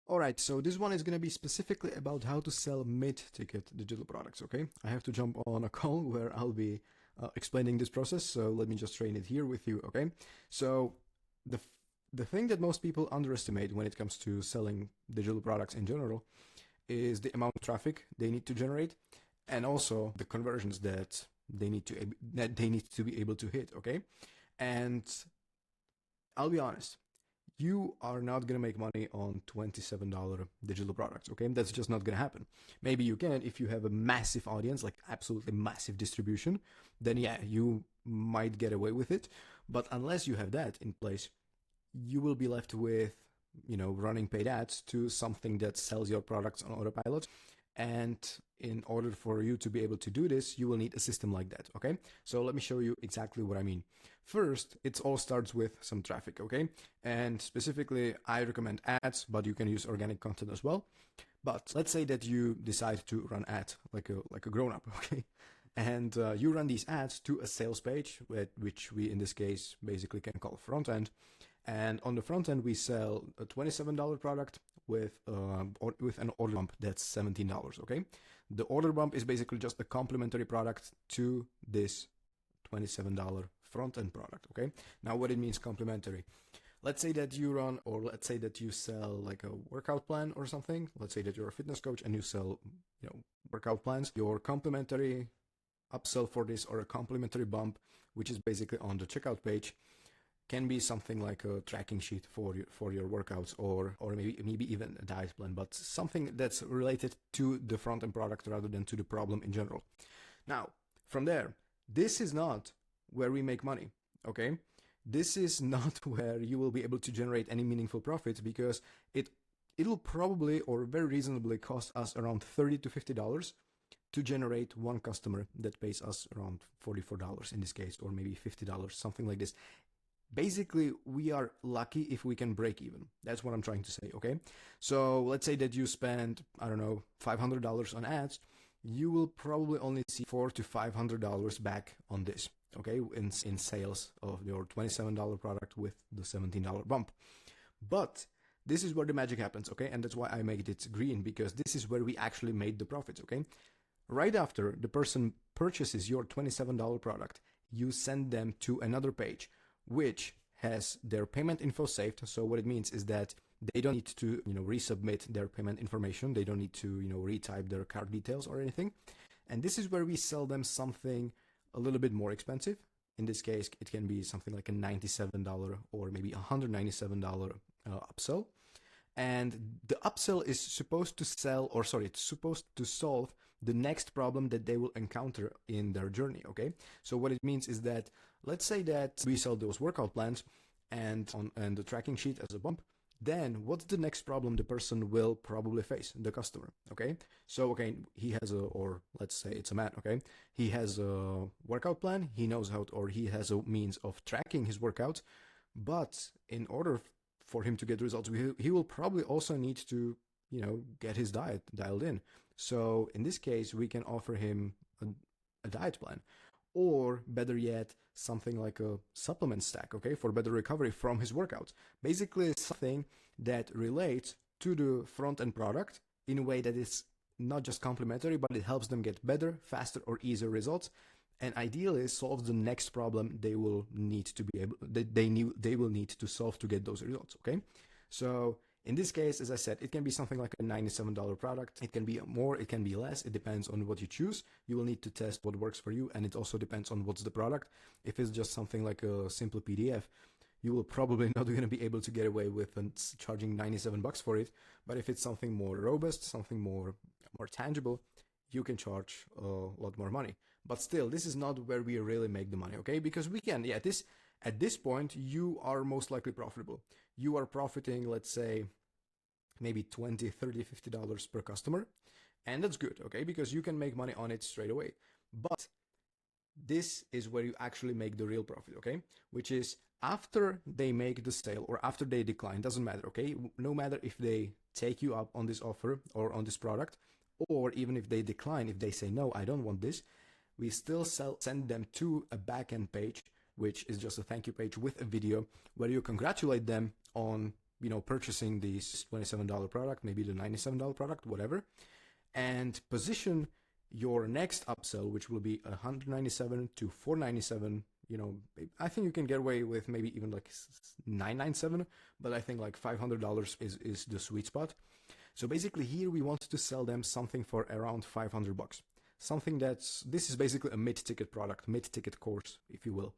Alright, so this one is going to be specifically about how to sell mid-ticket digital products, okay? I have to jump on a call where I'll be explaining this process, so let me just train it here with you, okay? So the thing that most people underestimate when it comes to selling digital products in general is the amount of traffic they need to generate, and also the conversions that they need to be able to hit, okay? And I'll be honest, you are not going to make money on $27 digital products, okay? That's just not going to happen. Maybe you can if you have a massive audience, like absolutely massive distribution, then yeah, you might get away with it. But unless you have that in place, you will be left with, running paid ads to something that sells your products on Autopilot. And in order for you to be able to do this, you will need a system like that, okay? So let me show you exactly what I mean. First, it all starts with some traffic, okay? And specifically, I recommend ads, but you can use organic content as well. But let's say that you decide to run ads like a grown-up, okay? And you run these ads to a sales page, which we in this case basically can call front end. And on the front end, we sell a $27 product with an order bump that's $17, okay? The order bump is basically just a complementary product to this $27 front end product, okay? Now, what it means complementary. Let's say that you run, or let's say that you sell like a workout plan or something. Let's say that you're a fitness coach and you sell, workout plans. Your complementary upsell for this, or a complementary bump, which is basically on the checkout page, can be something like a tracking sheet for your workouts, or maybe even a diet plan, but something that's related to the front end product rather than to the problem in general. Now, from there, this is not where we make money, okay? This is not where you will be able to generate any meaningful profits, because it'll probably or very reasonably cost us around $30 to $50 to generate one customer that pays us around $44 in this case, or maybe $50, something like this. Basically, we are lucky if we can break even. That's what I'm trying to say, okay? So let's say that you spend, I don't know, $500 on ads. You will probably only see $400 to $500 back on this, okay? In sales of your $27 product with the $17 bump. But this is where the magic happens, okay? And that's why I made it green, because this is where we actually made the profits, okay? Right after the person purchases your $27 product, you send them to another page which has their payment info saved. So what it means is that they don't need to, resubmit their payment information. They don't need to, retype their card details or anything. And this is where we sell them something a little bit more expensive. In this case, it can be something like a $97 or maybe $197 upsell. And the upsell is supposed to it's supposed to solve the next problem that they will encounter in their journey, okay? So what it means is that, let's say that we sell those workout plans and the tracking sheet as a bump, then what's the next problem the person will probably face, the customer, okay? So, okay, he has or let's say it's a man, okay? He has a workout plan, he knows he has a means of tracking his workouts, but in order for him to get results, he will probably also need to, get his diet dialed in. So in this case, we can offer him a diet plan, or better yet, something like a supplement stack, okay, for better recovery from his workouts. Basically, something that relates to the front end product in a way that is not just complementary, but it helps them get better, faster, or easier results. And ideally solves the next problem they will need to they will need to solve to get those results, okay? So in this case, as I said, it can be something like a $97 product. It can be more, it can be less. It depends on what you choose. You will need to test what works for you, and it also depends on what's the product. If it's just something like a simple PDF, you will probably not going to be able to get away with charging $97 for it. But if it's something more robust, something more tangible, you can charge a lot more money. But still, this is not where we really make the money, okay? Because we can, at this point, you are most likely profitable. You are profiting, let's say, maybe $20, $30, $50 per customer. And that's good, okay? Because you can make money on it straight away. But this is where you actually make the real profit, okay? Which is after they make the sale or after they decline, doesn't matter, okay? No matter if they take you up on this offer or on this product, or even if they decline, if they say, no, I don't want this, we still send them to a backend page, which is just a thank you page with a video where you congratulate them on purchasing this $27 product, maybe the $97 product, whatever, and position your next upsell, which will be 197 to 497. I think you can get away with maybe even like 997, but I think like $500 is the sweet spot. So basically here we want to sell them something for around $500. Something this is basically a mid-ticket product, mid-ticket course, if you will.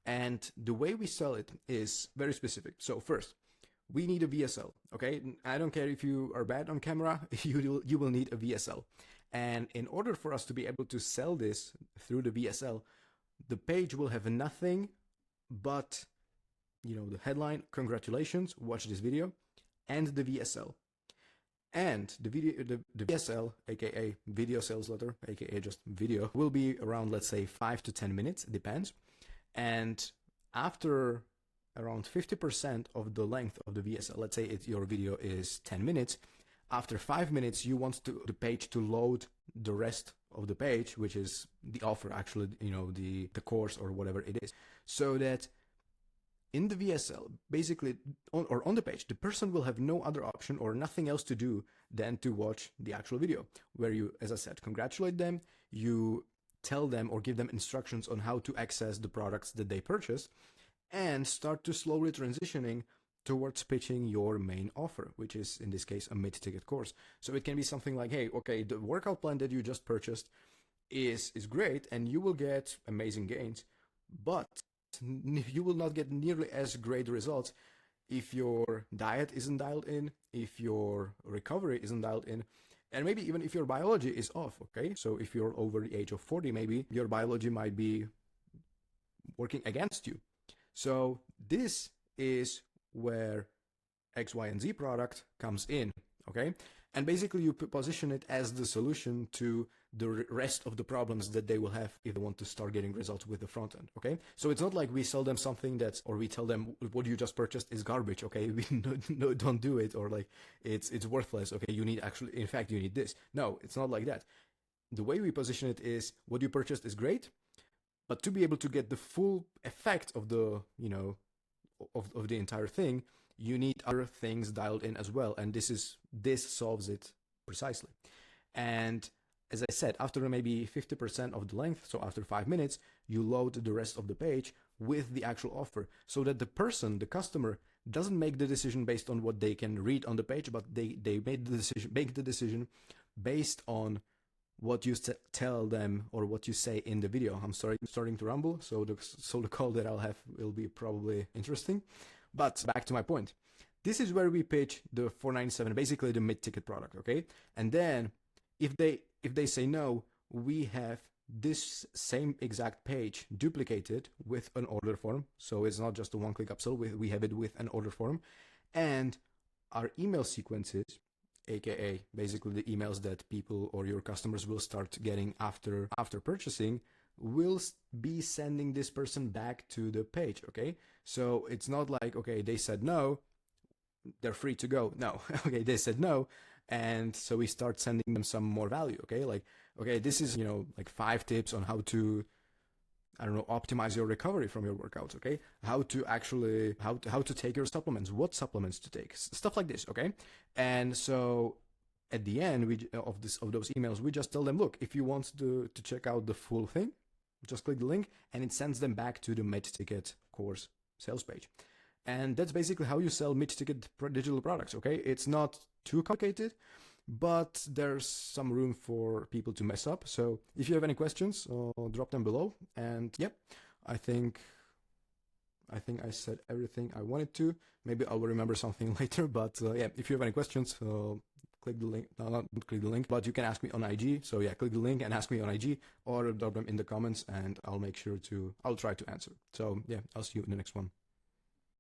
And the way we sell it is very specific. So first, we need a VSL, okay? I don't care if you are bad on camera, you will need a VSL. And in order for us to be able to sell this through the VSL, the page will have nothing but, the headline, congratulations, watch this video, and the VSL. And the VSL, aka video sales letter, aka just video, will be around, let's say, 5 to 10 minutes, depends. And after around 50% of the length of the VSL, let's say your video is 10 minutes, after 5 minutes, you want the page to load the rest of the page, which is the offer, actually, the course or whatever it is. So that in the VSL, basically, on the page, the person will have no other option or nothing else to do than to watch the actual video, where you, as I said, congratulate them, you tell them or give them instructions on how to access the products that they purchase, and start to slowly transitioning towards pitching your main offer, which is in this case a mid-ticket course. So it can be something like, hey, okay, the workout plan that you just purchased is great and you will get amazing gains, but you will not get nearly as great results if your diet isn't dialed in, if your recovery isn't dialed in, and maybe even if your biology is off, okay? So if you're over the age of 40, maybe your biology might be working against you. So this is where X, Y, and Z product comes in, okay? And basically you position it as the solution to the rest of the problems that they will have if they want to start getting results with the front end, okay? So it's not like we sell them something or we tell them what you just purchased is garbage, okay? We no, don't do it, or like it's worthless, okay? You need in fact, you need this. No, it's not like that. The way we position it is what you purchased is great, but to be able to get the full effect of the, of the entire thing, you need other things dialed in as well. And this solves it precisely. And as I said, after maybe 50% of the length, so after 5 minutes, you load the rest of the page with the actual offer, so that the customer, doesn't make the decision based on what they can read on the page, but they make the decision based on what you tell them or what you say in the video. I'm starting to rumble, so the call that I'll have will be probably interesting. But back to my point. This is where we pitch the $497, basically the mid-ticket product, okay? And then if they say no, we have this same exact page duplicated with an order form. So it's not just a one-click upsell, we have it with an order form. And our email sequences, aka basically the emails that people or your customers will start getting after purchasing, will be sending this person back to the page, okay? So it's not like, okay, they said no, they're free to go. No, okay, they said no, and so we start sending them some more value, okay? Like, okay, this is, like 5 tips on how to, I don't know, optimize your recovery from your workouts, okay? How to actually, how to take your supplements, what supplements to take, stuff like this, okay? And so at the end of those emails, we just tell them, look, if you want to check out the full thing, just click the link and it sends them back to the mid-ticket course sales page. And that's basically how you sell mid-ticket digital products, okay? It's not too complicated, but there's some room for people to mess up. So if you have any questions, drop them below. And yep, I think I said everything I wanted to. Maybe I'll remember something later, but yeah, if you have any questions, click the link. No, not click the link, but you can ask me on IG. So yeah, click the link and ask me on IG, or drop them in the comments and I'll try to answer. So yeah, I'll see you in the next one.